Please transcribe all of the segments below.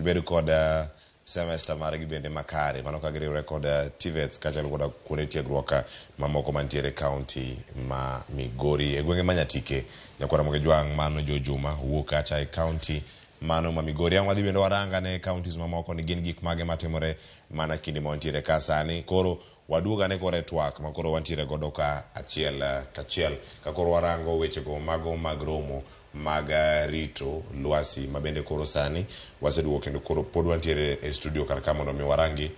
gibed kod semester margi bende makare, mano ka giriwre kod TVETs kaachiel kod kuonde tiegruok mamoko mantiere kaunti ma Migori e gwenge manyatike. Nyakwara Ramogi Jwang' mano Jo Juma wuok kacha e kaunti mano ma Migori. Ang' wadhi bende waranga ne counties mamoko ni gin gik mage matimore mana kinde ma wantiere ka sani. Koro waduoga ne kore twak ma koro wantiere godo ka achiel kachiel ka koro warango wechego mago mag romo mag rito lwasi ma bende koro sani waseduogo kendo koro pod wantiere e studio kar ka mondo mi warangi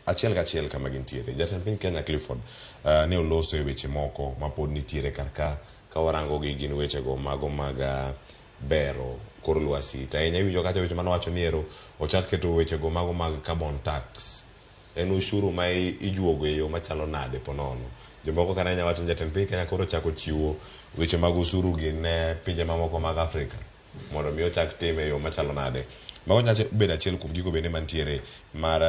achiel kachiel kama gintiere. Jatend piny Kenya Clifford ne oloso e weche moko ma pod nitiere kar ka warango gi gin wechego mago mag bero kor lwasi. Tainya iwinjo kacha weche manowacho ni ero ochak keto wechego mago mag carbon tax. En ushuru ma ijuogo e yo machalo nade ponono. Jomoko kana nya wacho jatend piny Kenya koro chako chiwo weche mag usuru gi ne pinje mamoko mag Afrika mondo mi ochak time yo machalo nade. Mago nyache bedo achiel kuom gigo bende mantiere mar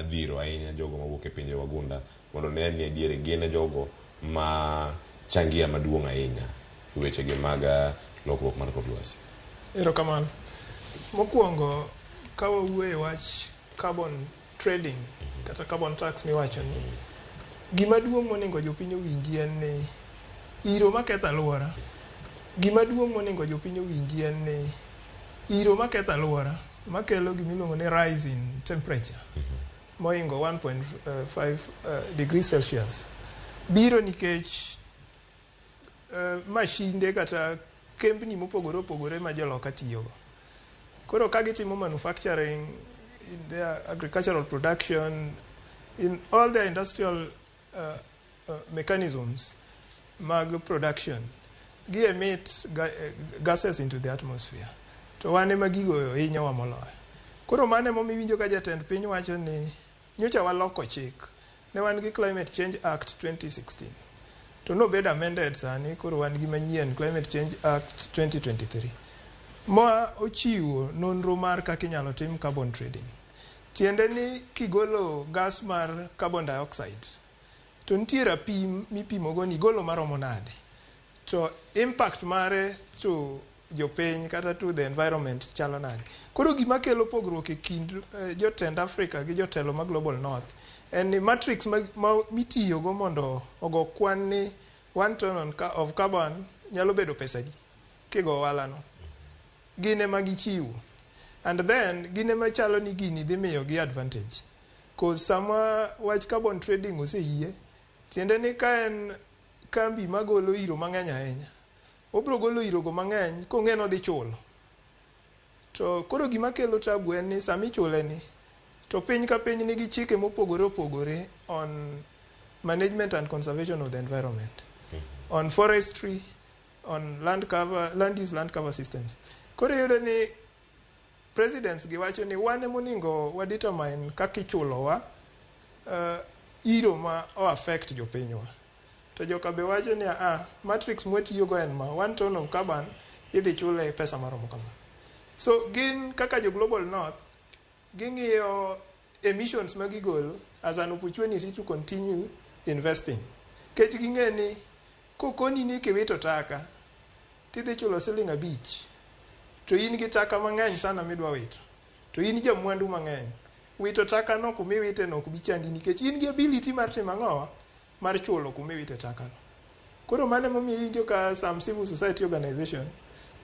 dhiro ahinya jogo mawuok e pinje wagunda mondo ne ni diere gin jogo ma changia maduong' ahinya e wechegi mag lokruok mar kor lwasi. Erokamano. Mokwongo ka wawuoye wach carbon trading kata carbon tax miwacho ni gima duong' monego jopiny owinji en ni iro maketho aluora. Gima duong' monego jopiny owinji en ni iro maketho aluora makelo gimiluongo ni rise in temperature moingo 1.5 degrees Celsius biro nikech mashinde kata kembni mopogore opogore ma joloka tiyogo. Koro ka gitimo manufacturing, in their agricultural production, in all their industrial mechanisms mag production, gi emit gases into the atmosphere. To wane magigo hinyowa moloyo. Koro mane momiwinjo ka jatend piny wacho ni nyocha waloko chik. Ne wan gi Climate Change Act 2016. To no bed amended sani, koro wan gi manyien Climate Change Act 2023. Ma ochiwo nonro mar kaka inyalo tim carbon trading. Tiende ni kigolo gas mar carbon dioxide, to nitiere rapim mipimogo ni golo maromo nade. To impact mare to jopiny kata to the environment chalo nade. Koro gima kelo pogruok e kind jotend Africa gi jotelo ma Global North en ni matrix mitiyogo mondo ogo kwan ni 1 ton of carbon nyalo bedo pesa di kigo walano. Gine magichiwo. And then gine machalo ni gini dhi miyo gi advantage. Cause sama wach carbon trading oseyie, tiende ni ka en kambi magolo iro mang'eny ahinya, obro golo iro go mang'eny kong'e no dhi chulo. To koro gima kelo tabu en ni sami chule ni, to piny ka piny nigi chike mopogore opogore on management and conservation of the environment, on forestry, on land use land cover systems. Koro yudo ni presidents giwacho ni wane moningo wadetermine kaka ichulowa iro ma o affect jopinywa. To joka be wacho ni matrix mwatiyogo en ma 1 ton of carbon idhi chule pesa maromo kama. So gin kaka jo Global North ging'iyo emissions magigolo as an opportunity to continue investing. Kech ging'e ni kokoni ni kiwito taka tidhi chulo $5 to in gi taka mang'eny sana midwa wito, to in ja mwandu mang'eny, wito taka no kumiwite no kubichandi nikech in gi ability mar timo ang'owa mar chulo kumiwite taka no. Koro mane momiyo winjo ka some civil society organization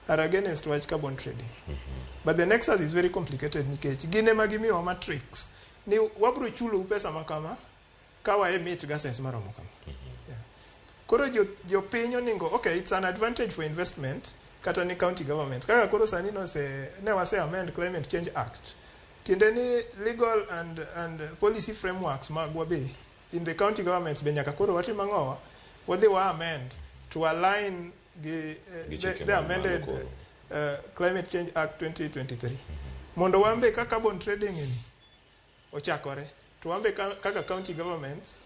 are against wach carbon trading. But the nexus is very complicated nikech gine magimiwa matrix ni wabro chulo pesa makama kawa emit gases maromo kama. Yeah. Koro jo piny oningo, okay, it's an advantage for investment kata ni county governments. Kaka koro sani ne wase amend Climate Change Act. Tiende ni legal and policy frameworks magwa be in the county governments be nyaka koro watim ang'owa wadhi wa amend to align the amended Climate Change Act 2023. Mondo wambe ka carbon trading ni ochakore, to wambe kaka county governments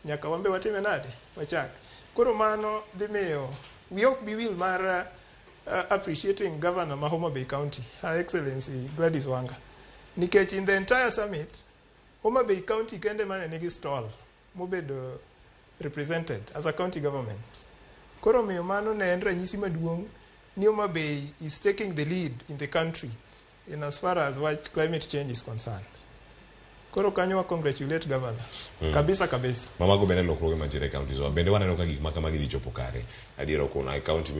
nyaka wambe watime nade wachak. Koro mano dhi miyo we ok bi will mar appreciating Governor ma Homa Bay County, Her Excellency Gladys Wanga. Nikech in the entire summit, Homa Bay County kende mane nigi stall mobedo represented as a county government. Koro miyo mano ne en ranyisi maduong' ni Homa Bay is taking the lead in the country in as far as what climate change is concerned. Koro kanyo wa congratulate governor. Kabisa kabisa. Mama go bene lokruoge mantiere e counties wa. Bende waneno ka gik ma kamagi dhi chopo kare. Adiero kuna county